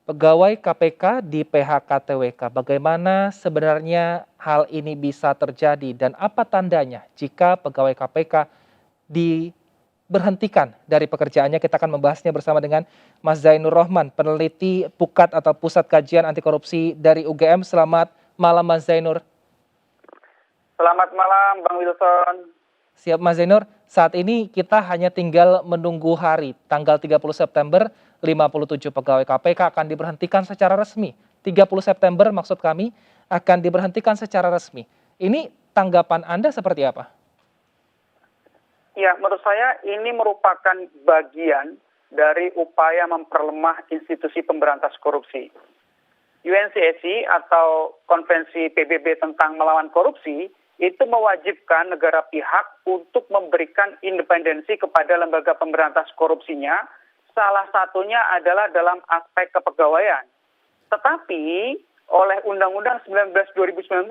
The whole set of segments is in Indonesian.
Pegawai KPK di PHK TWK, bagaimana sebenarnya hal ini bisa terjadi dan apa tandanya jika pegawai KPK diberhentikan dari pekerjaannya? Kita akan membahasnya bersama dengan Mas Zainur Rohman, peneliti Pukat atau Pusat Kajian Anti Korupsi dari UGM. Selamat malam Mas Zainur. Selamat malam, Bang Wilson. Siap Mas Zainur, saat ini kita hanya tinggal menunggu hari, tanggal 30 September, 57 pegawai KPK akan diberhentikan secara resmi. 30 September maksud kami akan diberhentikan secara resmi. Ini tanggapan Anda seperti apa? Ya, menurut saya ini merupakan bagian dari upaya memperlemah institusi pemberantas korupsi. UNCSC atau Konvensi PBB tentang melawan korupsi itu mewajibkan negara pihak untuk memberikan independensi kepada lembaga pemberantas korupsinya. Salah satunya adalah dalam aspek kepegawaian. Tetapi oleh Undang-Undang 19 2019,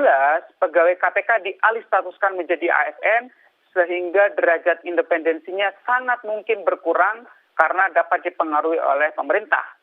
pegawai KPK dialih statuskan menjadi ASN sehingga derajat independensinya sangat mungkin berkurang karena dapat dipengaruhi oleh pemerintah.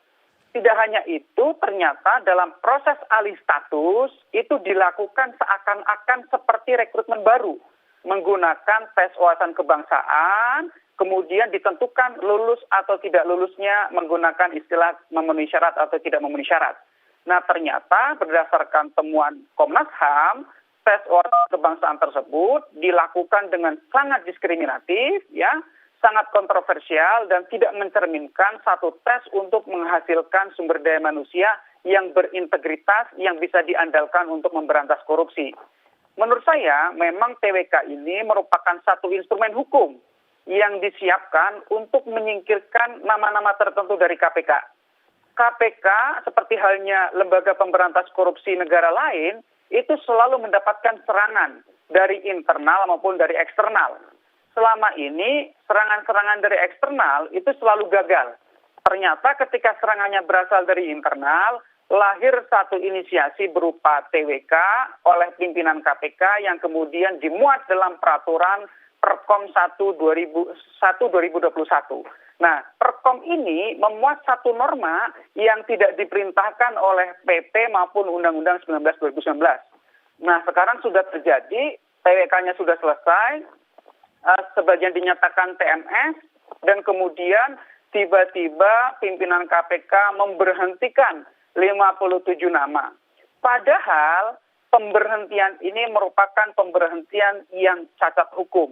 Tidak hanya itu, ternyata dalam proses alih status itu dilakukan seakan-akan seperti rekrutmen baru, menggunakan tes wawasan kebangsaan, kemudian ditentukan lulus atau tidak lulusnya menggunakan istilah memenuhi syarat atau tidak memenuhi syarat. Nah, ternyata berdasarkan temuan Komnas HAM, tes wawasan kebangsaan tersebut dilakukan dengan sangat diskriminatif, ya, sangat kontroversial dan tidak mencerminkan satu tes untuk menghasilkan sumber daya manusia yang berintegritas yang bisa diandalkan untuk memberantas korupsi. Menurut saya, memang TWK ini merupakan satu instrumen hukum yang disiapkan untuk menyingkirkan nama-nama tertentu dari KPK. KPK seperti halnya lembaga pemberantas korupsi negara lain itu selalu mendapatkan serangan dari internal maupun dari eksternal. Selama ini serangan-serangan dari eksternal itu selalu gagal. Ternyata ketika serangannya berasal dari internal, lahir satu inisiasi berupa TWK oleh pimpinan KPK yang kemudian dimuat dalam peraturan Perkom 1/2021. Nah, Perkom ini memuat satu norma yang tidak diperintahkan oleh PP maupun Undang-Undang 19 2019. Nah, sekarang sudah terjadi, TWK-nya sudah selesai, sebagian dinyatakan TMS, dan kemudian tiba-tiba pimpinan KPK memberhentikan 57 nama. Padahal pemberhentian ini merupakan pemberhentian yang cacat hukum.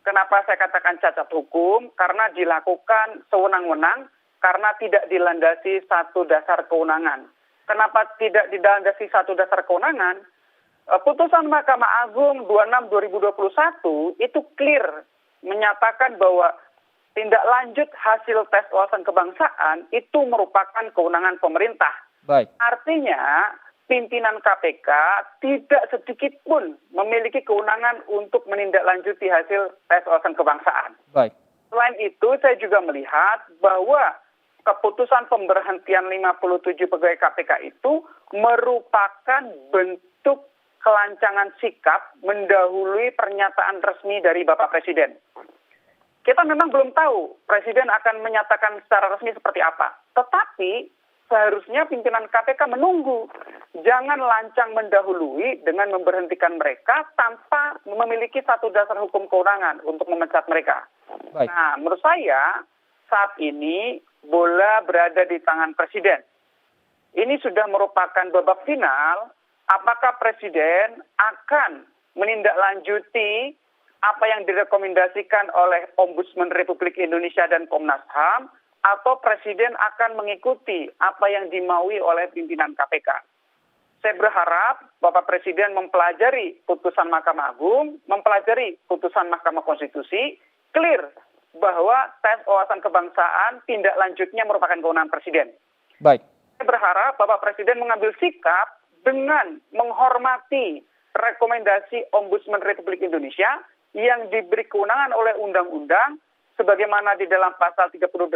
Kenapa saya katakan cacat hukum? Karena dilakukan sewenang-wenang, karena tidak dilandasi satu dasar kewenangan. Kenapa tidak dilandasi satu dasar kewenangan? Putusan Mahkamah Agung 26/2021 itu clear menyatakan bahwa tindak lanjut hasil tes wawasan kebangsaan itu merupakan kewenangan pemerintah. Baik. Artinya pimpinan KPK tidak sedikit pun memiliki kewenangan untuk menindaklanjuti hasil tes wawasan kebangsaan. Baik. Selain itu, saya juga melihat bahwa keputusan pemberhentian 57 pegawai KPK itu merupakan bentuk kelancangan sikap mendahului pernyataan resmi dari Bapak Presiden. Kita memang belum tahu Presiden akan menyatakan secara resmi seperti apa. Tetapi seharusnya pimpinan KPK menunggu. Jangan lancang mendahului dengan memberhentikan mereka tanpa memiliki satu dasar hukum kewenangan untuk memecat mereka. Baik. Nah, menurut saya saat ini bola berada di tangan Presiden. Ini sudah merupakan babak final. Apakah Presiden akan menindaklanjuti apa yang direkomendasikan oleh Ombudsman Republik Indonesia dan Komnas HAM, atau Presiden akan mengikuti apa yang dimaui oleh pimpinan KPK? Saya berharap Bapak Presiden mempelajari putusan Mahkamah Agung, mempelajari putusan Mahkamah Konstitusi, clear bahwa tes wawasan kebangsaan tindak lanjutnya merupakan kewenangan Presiden. Baik. Saya berharap Bapak Presiden mengambil sikap dengan menghormati rekomendasi Ombudsman Republik Indonesia yang diberi kewenangan oleh undang-undang, sebagaimana di dalam pasal 38,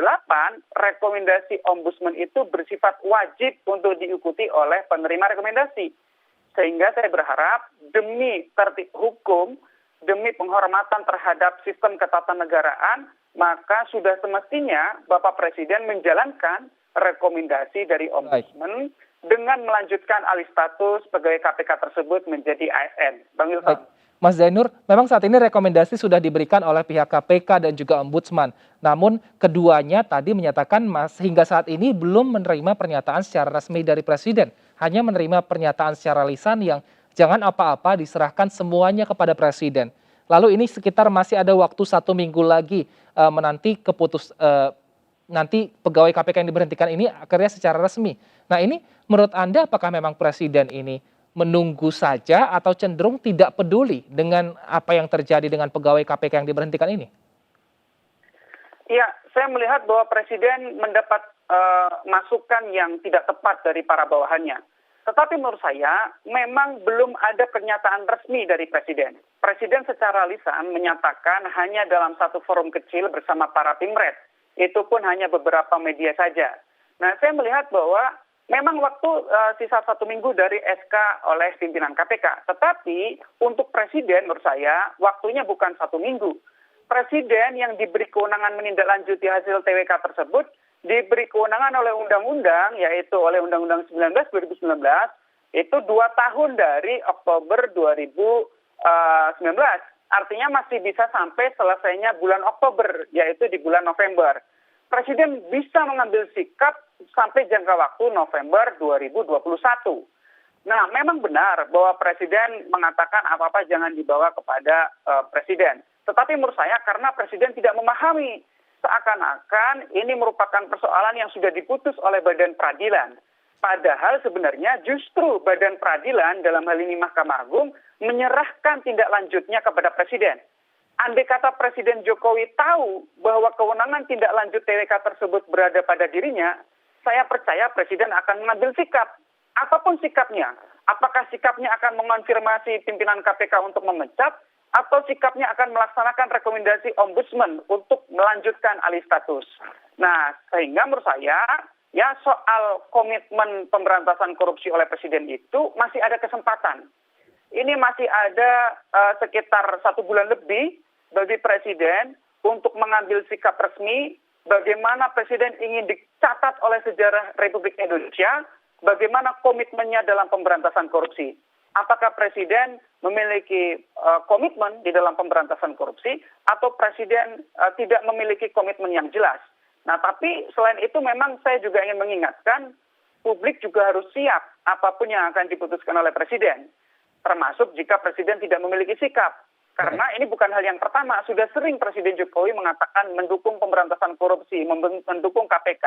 rekomendasi Ombudsman itu bersifat wajib untuk diikuti oleh penerima rekomendasi. Sehingga saya berharap demi tertib hukum, demi penghormatan terhadap sistem ketatanegaraan, maka sudah semestinya Bapak Presiden menjalankan rekomendasi dari Ombudsman dengan melanjutkan alih status pegawai KPK tersebut menjadi ASN. Bang Baik, Wilson. Mas Zainur, memang saat ini rekomendasi sudah diberikan oleh pihak KPK dan juga Ombudsman. Namun keduanya tadi menyatakan hingga saat ini belum menerima pernyataan secara resmi dari Presiden. Hanya menerima pernyataan secara lisan yang jangan apa-apa diserahkan semuanya kepada Presiden. Lalu ini sekitar masih ada waktu 1 minggu lagi menanti nanti pegawai KPK yang diberhentikan ini akhirnya secara resmi. Nah ini menurut Anda apakah memang Presiden ini menunggu saja atau cenderung tidak peduli dengan apa yang terjadi dengan pegawai KPK yang diberhentikan ini? Iya, saya melihat bahwa Presiden mendapat masukan yang tidak tepat dari para bawahannya. Tetapi menurut saya memang belum ada pernyataan resmi dari Presiden. Presiden secara lisan menyatakan hanya dalam satu forum kecil bersama para Pimret. Itu pun hanya beberapa media saja. Nah, saya melihat bahwa memang waktu sisa 1 minggu dari SK oleh pimpinan KPK. Tetapi untuk Presiden menurut saya waktunya bukan 1 minggu. Presiden yang diberi kewenangan menindaklanjuti hasil TWK tersebut diberi kewenangan oleh undang-undang, yaitu oleh Undang-Undang 19 2019, itu 2 tahun dari Oktober 2019. Artinya masih bisa sampai selesainya bulan Oktober, yaitu di bulan November. Presiden bisa mengambil sikap sampai jangka waktu November 2021. Nah, memang benar bahwa Presiden mengatakan apa-apa jangan dibawa kepada Presiden. Tetapi menurut saya karena Presiden tidak memahami, seakan-akan ini merupakan persoalan yang sudah diputus oleh Badan Peradilan. Padahal sebenarnya justru Badan Peradilan dalam hal ini Mahkamah Agung menyerahkan tindak lanjutnya kepada Presiden. Andai kata Presiden Jokowi tahu bahwa kewenangan tindak lanjut TWK tersebut berada pada dirinya, saya percaya Presiden akan mengambil sikap. Apapun sikapnya, apakah sikapnya akan mengonfirmasi pimpinan KPK untuk memecat, atau sikapnya akan melaksanakan rekomendasi Ombudsman untuk melanjutkan alih status. Nah, sehingga menurut saya, ya soal komitmen pemberantasan korupsi oleh Presiden itu masih ada kesempatan. Ini masih ada sekitar 1 bulan lebih bagi Presiden untuk mengambil sikap resmi bagaimana Presiden ingin dicatat oleh sejarah Republik Indonesia, bagaimana komitmennya dalam pemberantasan korupsi. Apakah Presiden memiliki komitmen di dalam pemberantasan korupsi atau Presiden tidak memiliki komitmen yang jelas. Nah, tapi selain itu memang saya juga ingin mengingatkan publik juga harus siap apapun yang akan diputuskan oleh Presiden. Termasuk jika Presiden tidak memiliki sikap. Karena ini bukan hal yang pertama, sudah sering Presiden Jokowi mengatakan mendukung pemberantasan korupsi, mendukung KPK.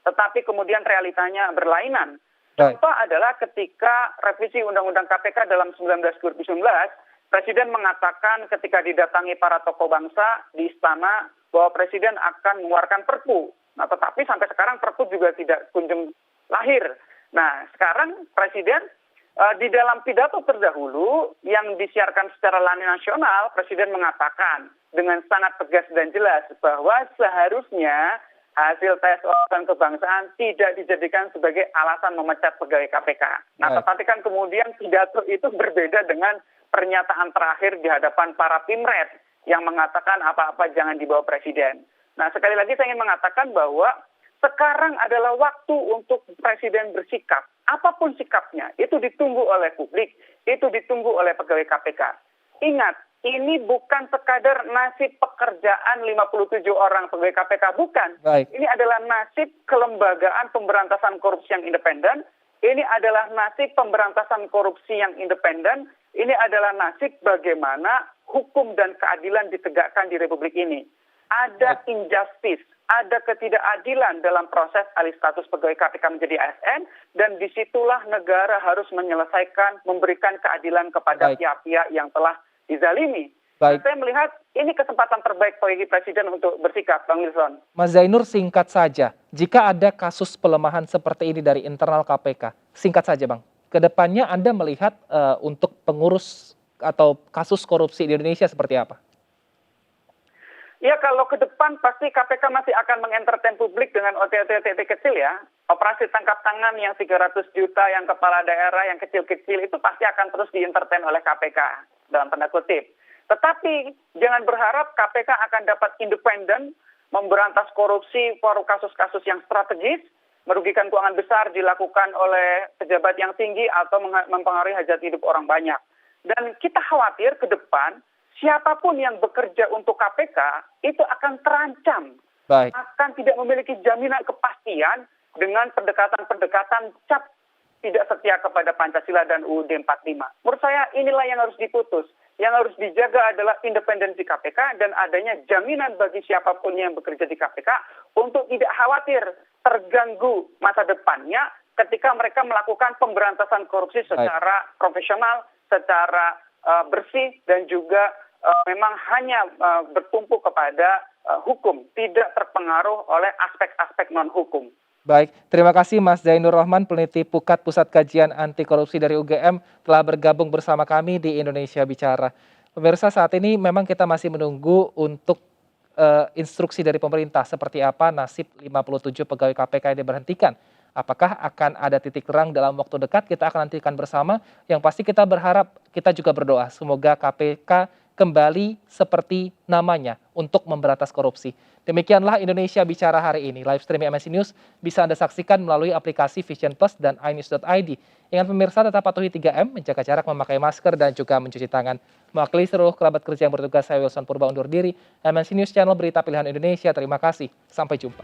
Tetapi kemudian realitanya berlainan. Contoh adalah ketika revisi Undang-Undang KPK dalam 19 2019, Presiden mengatakan ketika didatangi para tokoh bangsa di istana bahwa Presiden akan mengeluarkan Perpu. Nah, tetapi sampai sekarang Perpu juga tidak kunjung lahir. Nah, sekarang Presiden di dalam pidato terdahulu yang disiarkan secara nasional, Presiden mengatakan dengan sangat tegas dan jelas bahwa seharusnya hasil tes wawasan kebangsaan tidak dijadikan sebagai alasan memecat pegawai KPK. Nah, tetapi kan kemudian pidato itu berbeda dengan pernyataan terakhir di hadapan para Pimret yang mengatakan apa-apa jangan dibawa Presiden. Nah, sekali lagi saya ingin mengatakan bahwa sekarang adalah waktu untuk Presiden bersikap. Apapun sikapnya, itu ditunggu oleh publik, itu ditunggu oleh pegawai KPK. Ingat, ini bukan sekadar nasib pekerjaan 57 orang pegawai KPK, bukan. Baik. Ini adalah nasib kelembagaan pemberantasan korupsi yang independen, ini adalah nasib pemberantasan korupsi yang independen, ini adalah nasib bagaimana hukum dan keadilan ditegakkan di Republik ini. Ada injustice, ada ketidakadilan dalam proses alih status pegawai KPK menjadi ASN, dan disitulah negara harus menyelesaikan, memberikan keadilan kepada pihak-pihak yang telah dizalimi. Nah, saya melihat ini kesempatan terbaik bagi Presiden untuk bersikap, Bang Wilson. Mas Zainur, singkat saja, jika ada kasus pelemahan seperti ini dari internal KPK, singkat saja Bang, kedepannya Anda melihat untuk pengurus atau kasus korupsi di Indonesia seperti apa? Ya, kalau ke depan pasti KPK masih akan mengentertain publik dengan OTT kecil ya. Operasi tangkap tangan yang 300 juta, yang kepala daerah, yang kecil-kecil itu pasti akan terus dientertain oleh KPK, dalam tanda kutip. Tetapi jangan berharap KPK akan dapat independen memberantas korupsi, kasus-kasus yang strategis, merugikan keuangan besar dilakukan oleh pejabat yang tinggi atau mempengaruhi hajat hidup orang banyak. Dan kita khawatir ke depan siapapun yang bekerja untuk KPK itu akan terancam, Baik. akan tidak memiliki jaminan kepastian dengan pendekatan-pendekatan cap tidak setia kepada Pancasila dan UUD 45. Menurut saya inilah yang harus diputus. Yang harus dijaga adalah independensi KPK dan adanya jaminan bagi siapapun yang bekerja di KPK untuk tidak khawatir terganggu masa depannya ketika mereka melakukan pemberantasan korupsi secara profesional, secara bersih dan juga memang hanya bertumpu kepada hukum, tidak terpengaruh oleh aspek-aspek non-hukum. Baik, terima kasih Mas Zainur Rohman, peneliti Pukat Pusat Kajian Anti Korupsi dari UGM, telah bergabung bersama kami di Indonesia Bicara. Pemirsa, saat ini memang kita masih menunggu untuk instruksi dari pemerintah seperti apa nasib 57 pegawai KPK yang diberhentikan. Apakah akan ada titik terang dalam waktu dekat, kita akan nantikan bersama. Yang pasti kita berharap, kita juga berdoa, semoga KPK kembali seperti namanya untuk memberantas korupsi. Demikianlah Indonesia Bicara hari ini. Live streaming MNC News bisa Anda saksikan melalui aplikasi Vision Plus dan iNews.id. Ingat pemirsa, tetap patuhi 3M, menjaga jarak, memakai masker, dan juga mencuci tangan. Mewakili seluruh kerabat kerja yang bertugas, saya Wilson Purba undur diri. MNC News Channel Berita Pilihan Indonesia, terima kasih. Sampai jumpa.